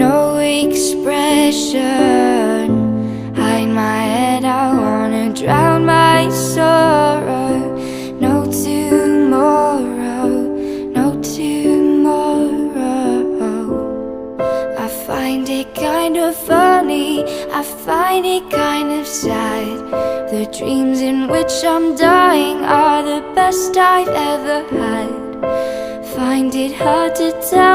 no expression. Hide my head, I wanna drown my sorrow. No tomorrow, no tomorrow. I find it kind of funny, I find it kind of sad. The dreams in which I'm dying are the best I've ever had. Find it hard to tell